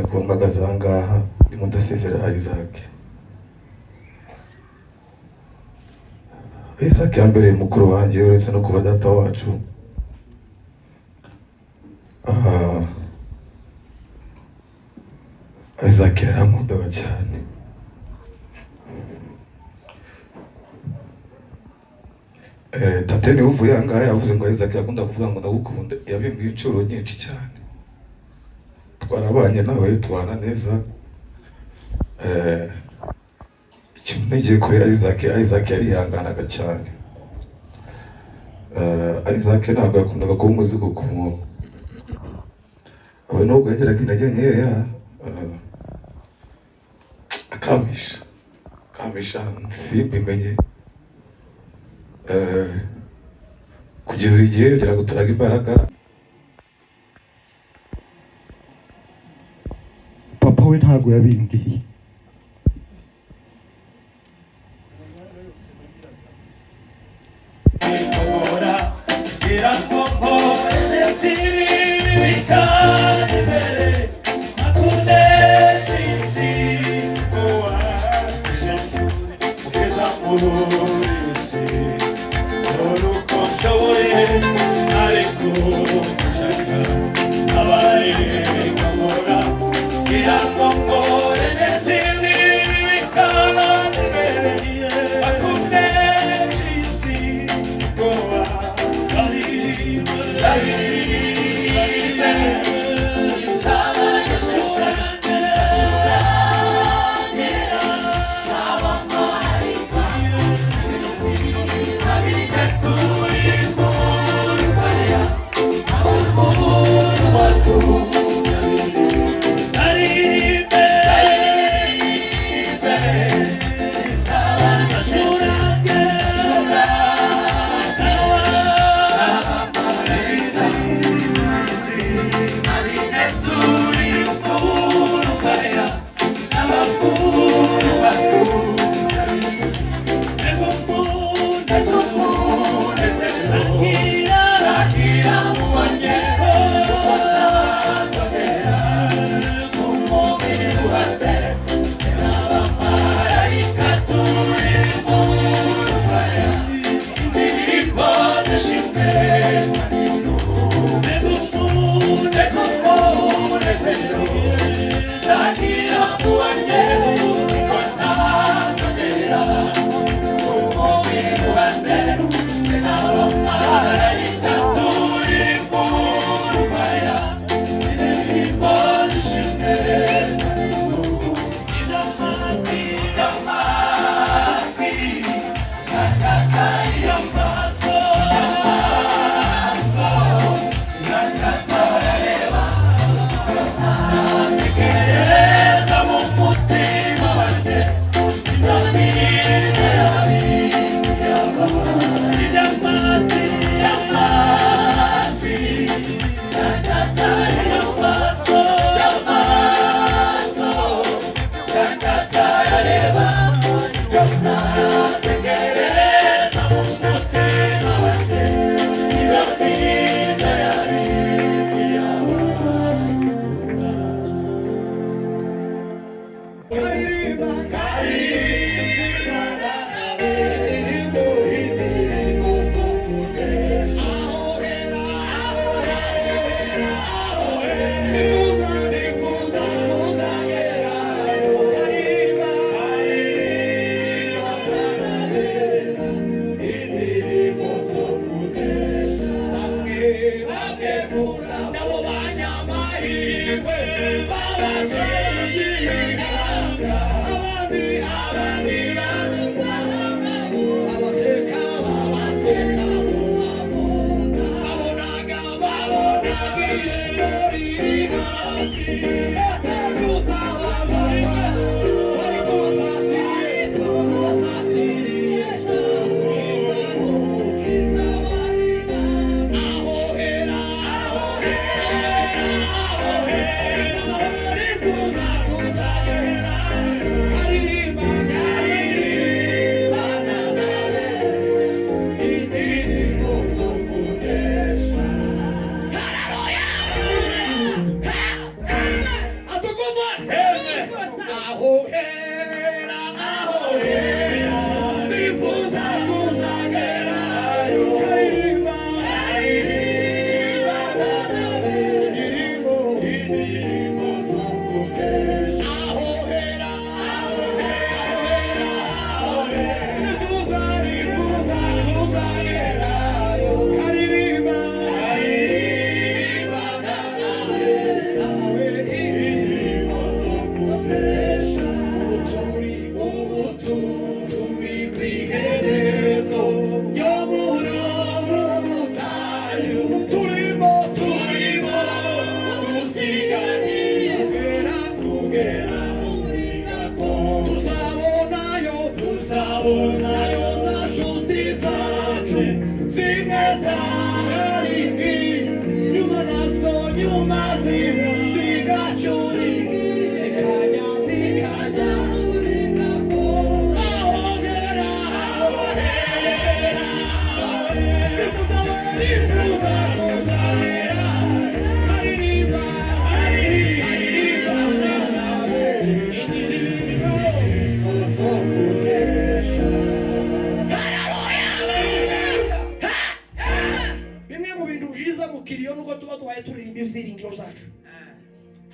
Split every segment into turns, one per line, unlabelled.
kuba mpagaze aha ngaha ndimo ndasezera Isaac. Isaac yambereye mukuru wanjye uretse no kuba data wacu. Isaac yarankundaga cyane. Tate niwe uvuye aha ngaha yavuze ngo Isaac yakunda kuvuga ngo ndagukunda, yabimbwiye inshuro nyinshi cyane. Twarabanye nawe tubana neza. Ikintu nigiye kuri Isaac yarihanganaga cyane. Isaac ntabwo yakundaga kuba umuzigo ku muntu. Nubwo yageraga intege nkeya akamisha simbimenye kugeza igihe kugira ngo turaga imbaraga.
Papa we ntabwo yabimbwiye.
Abandi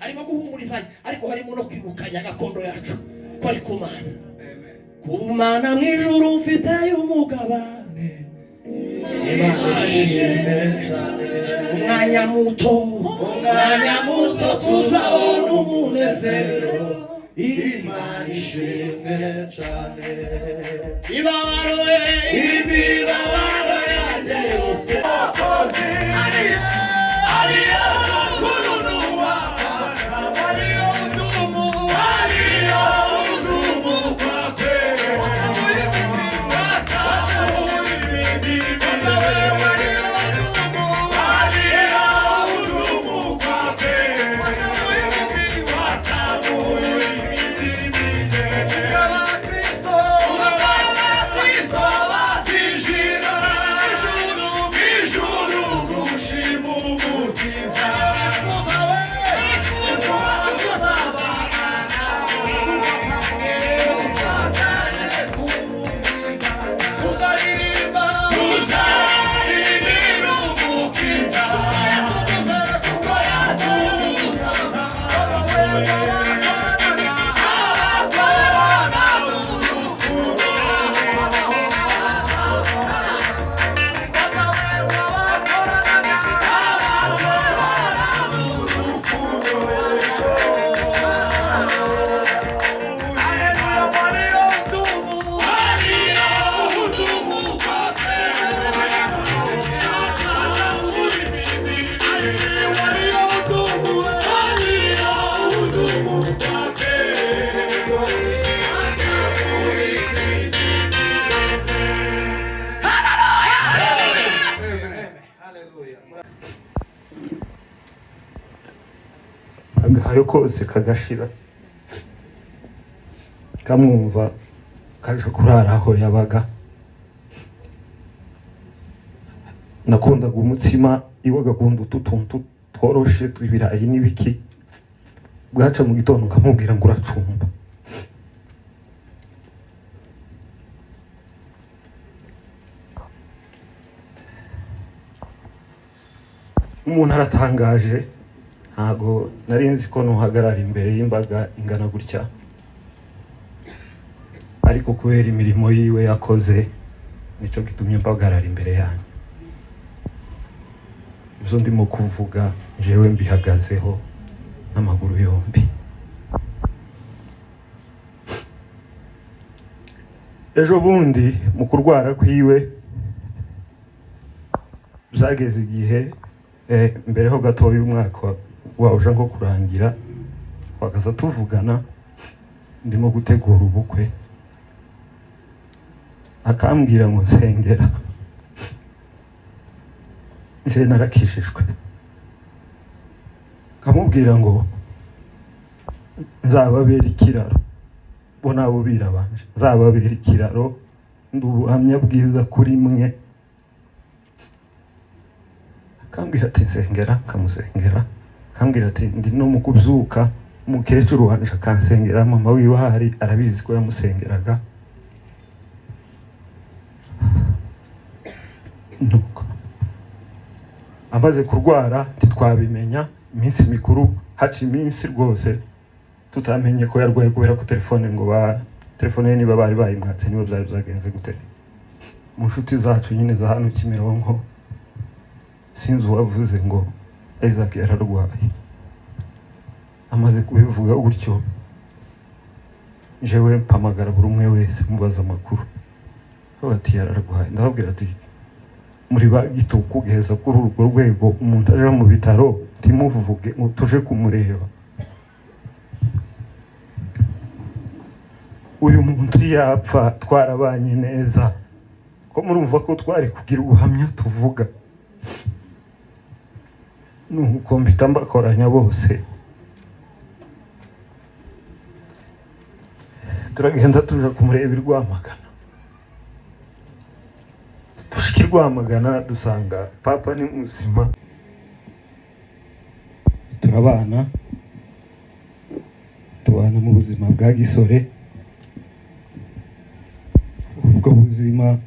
harimo guhumurizanya ariko harimo no kwibukanya gakondo yacu ko ari kumana kumana mu ijuru mfite umugabane umwanya muto tuzabona umunezero Imana ishimwe cyane imibabaro yanjye yose
agahayo kose kagashira kamwumva kaje kurara aho yabaga. Nakundaga umutsima iwe gakunda utuntu tworoshe tw'ibirayi n'ibiki, bwaca mu gitondo nkamubwira ngo uracumba. Umuntu aratangaje, ntago nari nzi ko nuhagarara imbere y'imbaga ingana gutya, ariko kubera imirimo yiwe yakoze nico gitumye mpagarara imbere yanyu. Izo ndimo kuvuga jewe mbihagazeho n'amaguru yombi. Ejo bundi mu kurwara kwiwe byageze igihe mbere ho gato y'umwaka waje nko kurangira, twakaza tuvugana ndimo gutegura ubukwe, akambwira ngo nsengera. Je narakishijwe, kamubwira ngo nzababera ikiraro, bo nabo birabanje, nzababera ikiraro, ndubuhamya bwiza kuri mwe. Akambwira ati nsengera, kamusengera. Akambwira ati ndi no mu kubyuka umukecuru wanje akansengera, mama wiwe ahari arabizi ko yamusengeraga. Nuko amaze kurwara ntitwabimenya, iminsi mikuru haci iminsi rwose tutamenye ko yarwaye kubera ko telefone ye niba bari bayimwatse niba byari byagenze gute. Mu nshuti zacu nyine za hano Kimironko sinzi uwavuze ngo Isaac yararwaye. Amaze kubivuga gutyo jewe mpamagara buri umwe wese mubaza amakuru, ati yararwaye. Ndababwira ati muri bagito kugeza kuri urwo rwego umuntu aje mu bitaro timuvuge ngo tuje kumureba. Uyu muntu yapfa twarabanye neza, ko murumva ko twari kugira ubuhamya tuvuga. Nuko mpita mbakoranya bose, turagenda tuja kumureba i Rwamagana. Dushika i Rwamagana dusanga papa ni muzima, turabana mu buzima bwa gisore. Ubwo buzima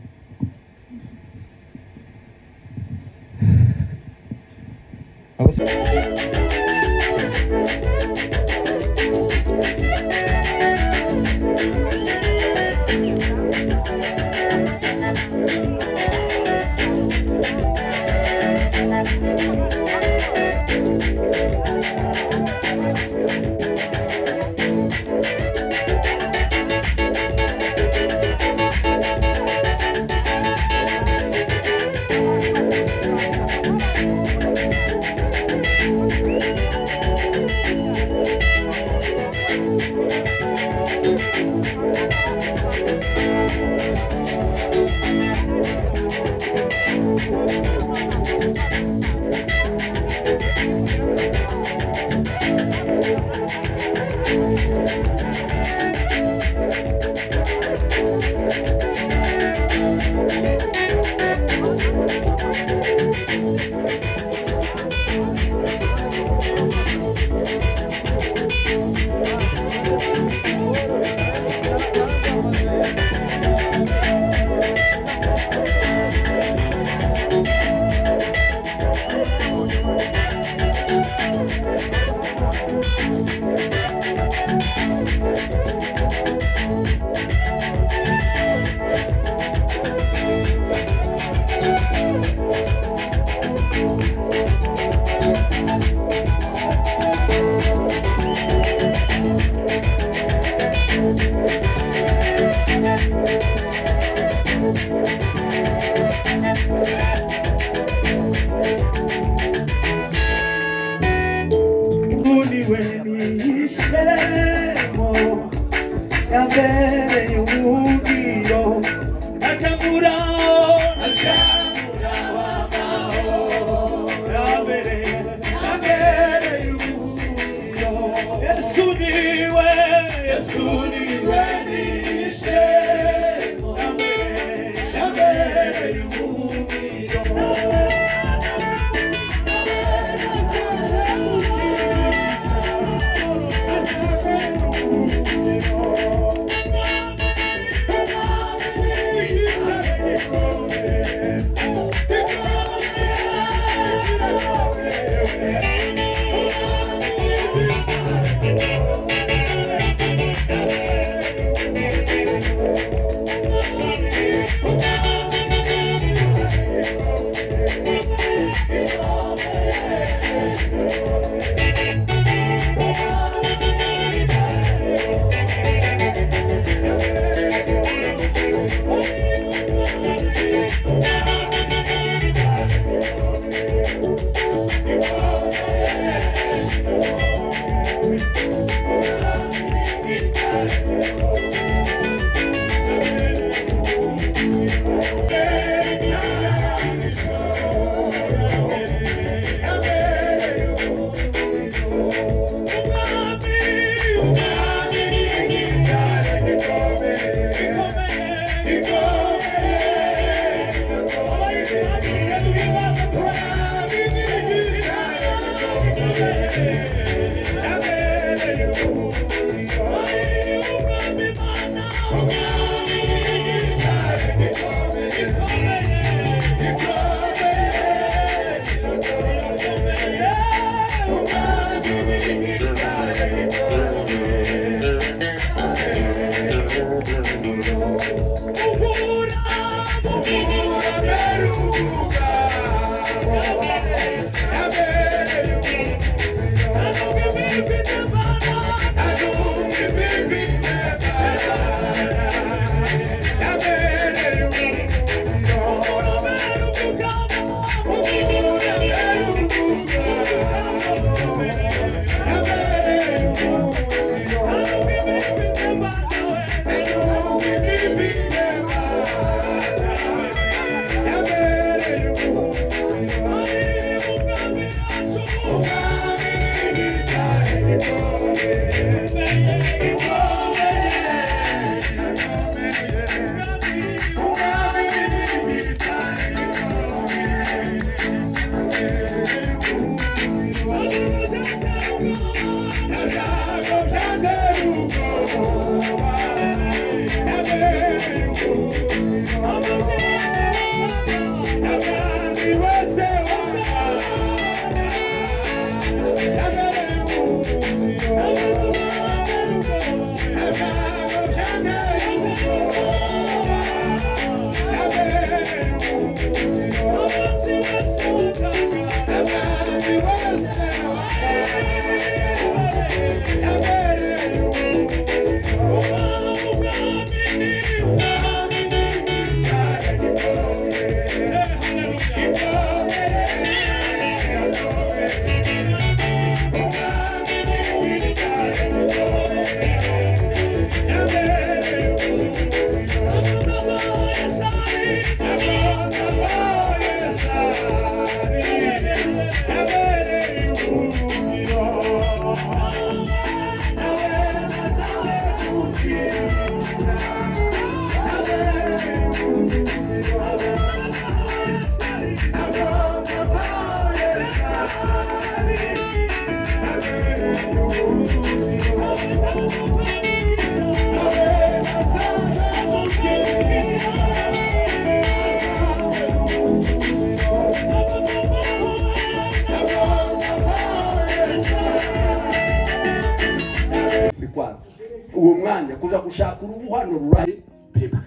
uwo mwanya kuja gushaka urubuhano rurari pema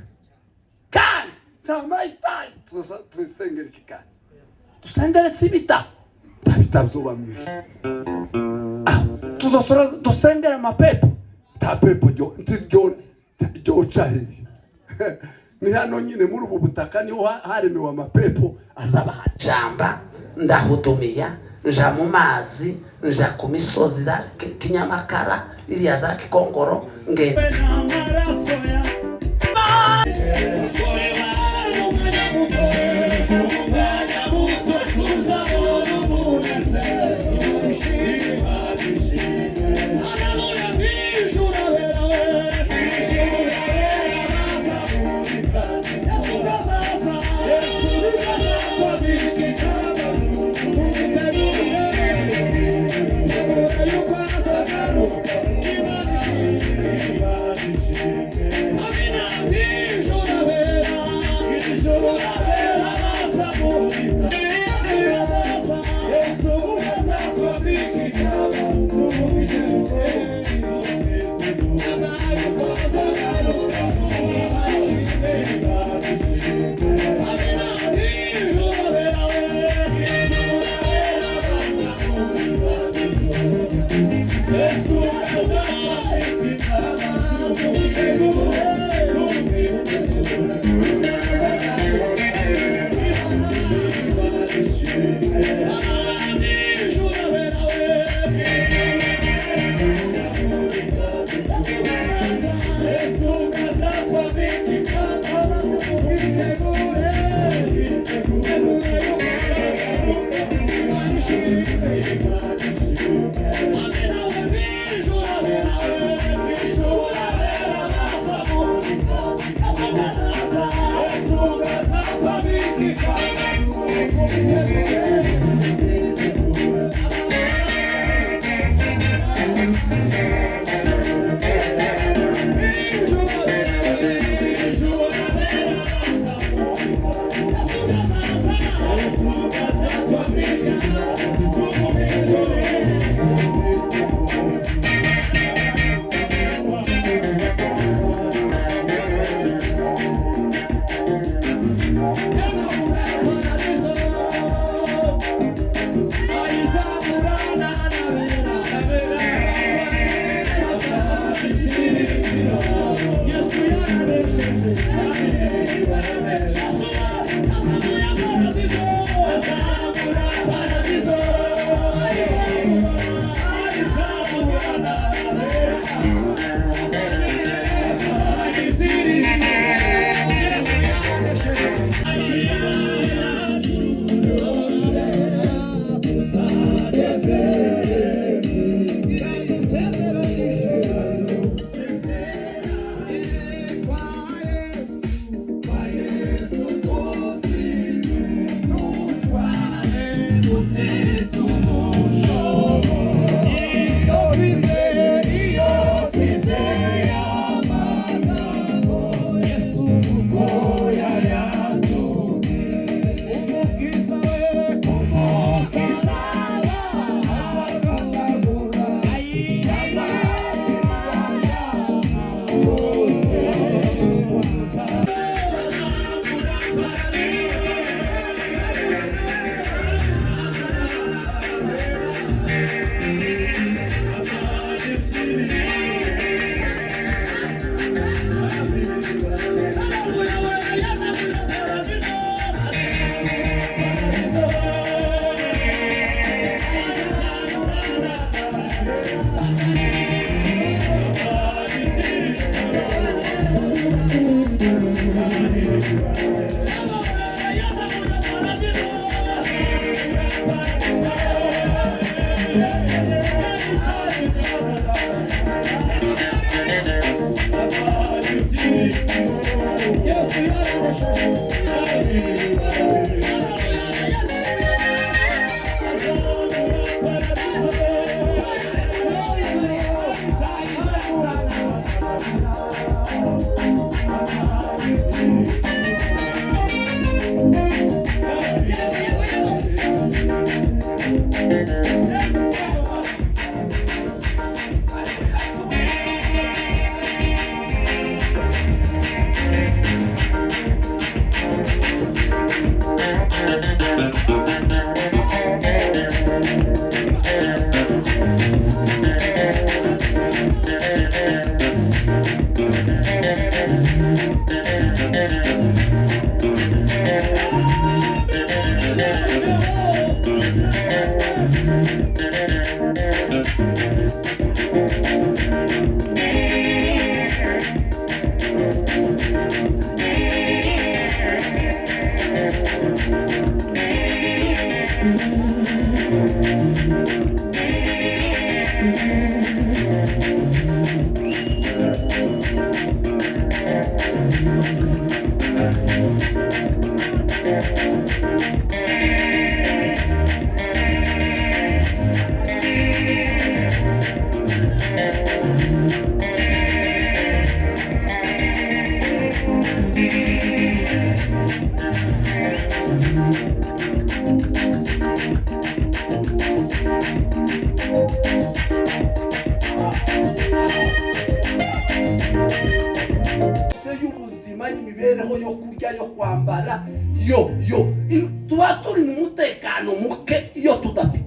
kandi tamayitani tusengera ikikani tusengere sibita tabitazoba mwisho tuzosora dusengere mapepo ta pepo ryo chahe ni hano nyine muri ubu butaka niho haremewe amapepo azaba hajamba ndahudumiya nja mu mazi nja ku misozi za Kinyamakara iriya za Kikongoro ngende yo kurya yo kwambara yo tuba turi mu mutekano muke iyo tudafite